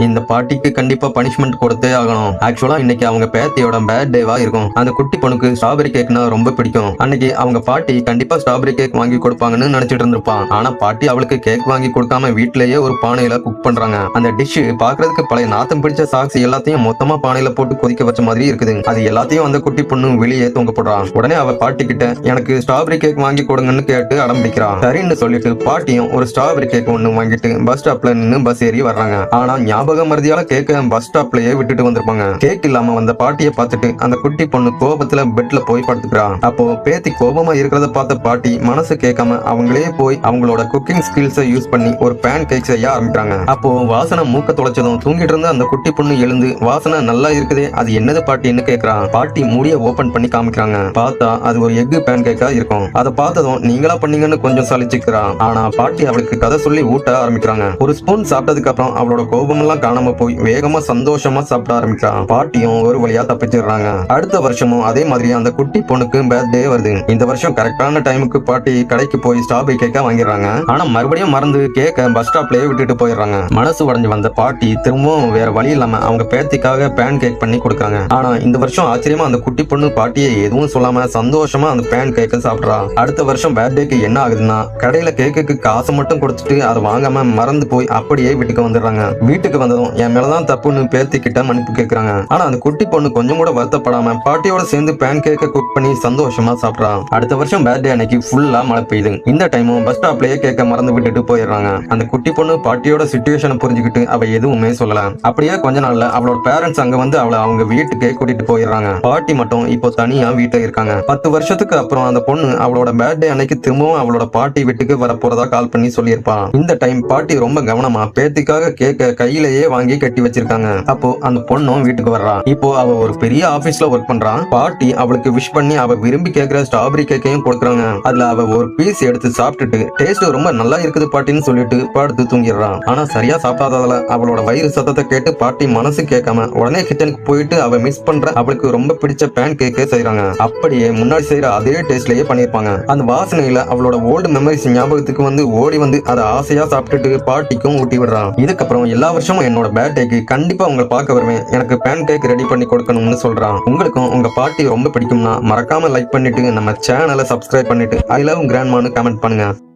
இந்த பாட்டிக்கு கண்டிப்பா பனிஷ்மெண்ட் கொடுத்தே ஆகணும். ஆக்சுவலா இன்னைக்கு அவங்க பேத்தியோட பர்த்டேவா இருக்கும். அந்த குட்டி பொண்ணுக்கு ஸ்ட்ராபெரி கேக்னா ரொம்ப பிடிக்கும். அன்னைக்கு அவங்க பாட்டி கண்டிப்பா ஸ்ட்ராபெரி கேக் வாங்கி கொடுப்பாங்கன்னு நினைச்சிட்டு இருந்திருப்பான். ஆனா பாட்டி அவளுக்கு கேக் வாங்கி கொடுக்காம வீட்லயே ஒரு பானையில குக் பண்றாங்க. அந்த டிஷ் பாக்குறதுக்கு பழைய நாத்தம் பிடிச்ச சாக்ஸ் எல்லாத்தையும் மொத்தமா பானையில போட்டு கொதிக்க வச்ச மாதிரி இருக்குது. அது எல்லாத்தையும் அந்த குட்டி பொண்ணு வெளியே தொங்க போடுறான். உடனே அவ பாட்டி கிட்ட எனக்கு ஸ்ட்ராபெரி கேக் வாங்கி கொடுங்கன்னு கேட்டு அடம்பிடிக்கிறான். சரின்னு சொல்லிட்டு பாட்டியும் ஒரு ஸ்ட்ராபெரி கேக் ஒண்ணு வாங்கிட்டு பஸ் ஸ்டாப்ல நின்னு பஸ் ஏறி வர்றாங்க. ஆனா ஞாபகம் மருதியால கேக்க பஸ் ஸ்டாப்லயே விட்டுட்டு வந்திருப்பாங்க. கேக் இல்லாம வந்த பாட்டியை பார்த்துட்டு அந்த குட்டி பொண்ணு கோபத்துல பெட்ல போய் படுத்துக்கிறான். அப்போ பேத்தி கோபமா இருக்கிறத பார்த்த பாட்டி மனசு கேட்காம அவங்களே போய் அவங்களோட குக்கிங் ஸ்கில்ஸை யூஸ் பண்ணி ஒரு பேன் கேக் செய்ய ஆரம்பிக்கிறாங்க. அப்போ வாசனை மூக்க தொலைச்சதும் தூங்கிட்டு இருந்த அந்த குட்டி பொண்ணு எழுந்து வாசனை நல்லா இருக்குதே, அது என்னது பாட்டின்னு கேக்குறான். பாட்டி மூடிய ஓபன் பண்ணி காமிக்கிறாங்க. பார்த்தா அது ஒரு எக் பேன் கேக்கா இருக்கும். அதை பார்த்ததும் நீங்களா பண்ணீங்கன்னு கொஞ்சம் சலிச்சுக்கிறான். ஆனா பாட்டி அவளுக்கு கதை சொல்லி ஊட்ட ஆரம்பிக்கிறாங்க. ஒரு ஸ்பூன் சாப்பிட்டதுக்கு அப்புறம் அவளோட கோபம் எல்லாம் காணாம போய் வேகமா சந்தோஷமா சாப்பிட ஆரம்பிக்கிறான். பாட்டியும் ஒரு வழியா தப்பிச்சிடுறாங்க. அடுத்த வருஷமும் அதே மாதிரி அந்த குட்டி பொண்ணுக்கு பர்த்டே வருது. இந்த வருஷம் கரெக்டான டைமுக்கு பாட்டி கடைக்கு போய் ஸ்ட்ராபெரி கேக்கா வாங்கிடுறாங்க. ஆனா மறுபடியும் மறந்து கேக்க பஸ் ஸ்டாப்லயே விட்டுட்டு போயிடுறாங்க. மனசு உடைஞ்சு வந்த பாட்டி திரும்பவும் வேற வழி இல்லாம அவங்க பேத்திக்காக பேன் கேக் பண்ணி கொடுக்காங்க. ஆனா இந்த வருஷம் ஆச்சரியமா அந்த குட்டி பொண்ணு பாட்டியை எதுவும் சொல்லாம சந்தோஷமா அந்த பேன் கேக்க சாப்பிடுறா. அடுத்த வருஷம் பர்த்டேக்கு என்ன ஆகுதுன்னா கடையில கேக்குக்கு காசு மட்டும் கொடுத்துட்டு அதை வாங்காம மறந்து போய் அப்படியே வீட்டுக்கு வந்துடுறாங்க. வீட்டுக்கு வந்ததும் என் மேலதான் தப்புன்னு பேத்தி கிட்ட மன்னிப்பு கேக்குறாங்க. ஆனா அந்த குட்டி பொண்ணு கொஞ்சம் கூட வருத்தப்படாம பாட்டியோட சேர்ந்து பேன் கேக்க குக் பண்ணி சந்தோஷமா சாப்பிடுறான். அடுத்த வருஷம் பர்த்டே அன்னைக்கு ஃபுல்லா மழை பெய்யுது. இந்த டைமும் பஸ் ஸ்டாப்லயே கேக்க மறந்து விட்டுட்டு போயிடுறாங்க. அந்த குட்டி பொண்ணு பாட்டியோட சிச்சுவேஷனை புரிஞ்சுக்கிட்டு அவ எதுவுமே சொல்லல. அப்படியே கொஞ்ச நாள்ல அவளோட பேரண்ட்ஸ் அங்க வந்து அவளை அவங்க வீட்டுக்கே கூட்டிட்டு போயிடுறாங்க. பாட்டி மட்டும் இப்போ தனியா வீட்டுல இருக்காங்க. 10 வருஷத்துக்கு அப்புறம் அந்த பொண்ணு அவளோட பர்த்டே அன்னைக்கு திரும்பவும் அவளோட பாட்டி வீட்டுக்கு வர போறதா கால் பண்ணி சொல்லியிருப்பான். இந்த டைம் பாட்டி ரொம்ப கவனமா பேத்திக்காக கேக்க கையிலேயே வாங்கி கட்டி வச்சிருக்காங்க. அப்போ அந்த பொண்ணும் வீட்டுக்கு வர்றா. இப்போ அவ ஒரு பெரிய ஆபீஸ்ல ஒர்க் பண்றான். பாட்டி அவளுக்கு விஷ் பண்ணி அவ விரும்பி கேக்குற ஸ்ட்ராபெரி கேக்கையும் கொடுக்குறாங்க. அதுல அவ ஒரு பீஸ் எடுத்து சாப்பிட்டுட்டு டேஸ்ட் ரொம்ப நல்லா இருக்குது பாட்டின்னு சொல்லிட்டு படுத்து தூங்கிடுறான். ஆனா சரியா சாப்பிடாததால அவளோட வயிறு சத்தத்தை கேட்டு பாட்டி மனசு கேட்காம உடனே கிச்சனுக்கு போயிட்டு அவ மிஸ் பண்ற அவளுக்கு ரொம்ப பிடிச்ச பேன் கேக்கே செய்யறாங்க. அப்படியே முன்னாடி செய்யற அதே டேஸ்ட்லயே பண்ணிருப்பாங்க. அந்த வாசனையில அவளோட ஓல்டு மெமரிஸ் ஞாபகத்துக்கு வந்து ஓடி வந்து அதை ஆசையா சாப்பிட்டுட்டு பாட்டிக்கும் ஊட்டி விடுறான். இதுக்கப்புறம் எல்லா வருஷமும் என்னோட பர்த்டேக்கு கண்டிப்பா உங்களை பார்க்க வருவேன், எனக்கு பேன் கேக் ரெடி பண்ணி கொடுக்கணும்னு சொல்றான். உங்களுக்கும் உங்க பாட்டி ரொம்ப பிடிக்கும்னா மறக்காம லைக் பண்ணிட்டு நம்ம சேனலை சப்ஸ்கிரைப் பண்ணிட்டு ஐ லவ் கிராண்ட்மான்னு கமெண்ட் பண்ணுங்க.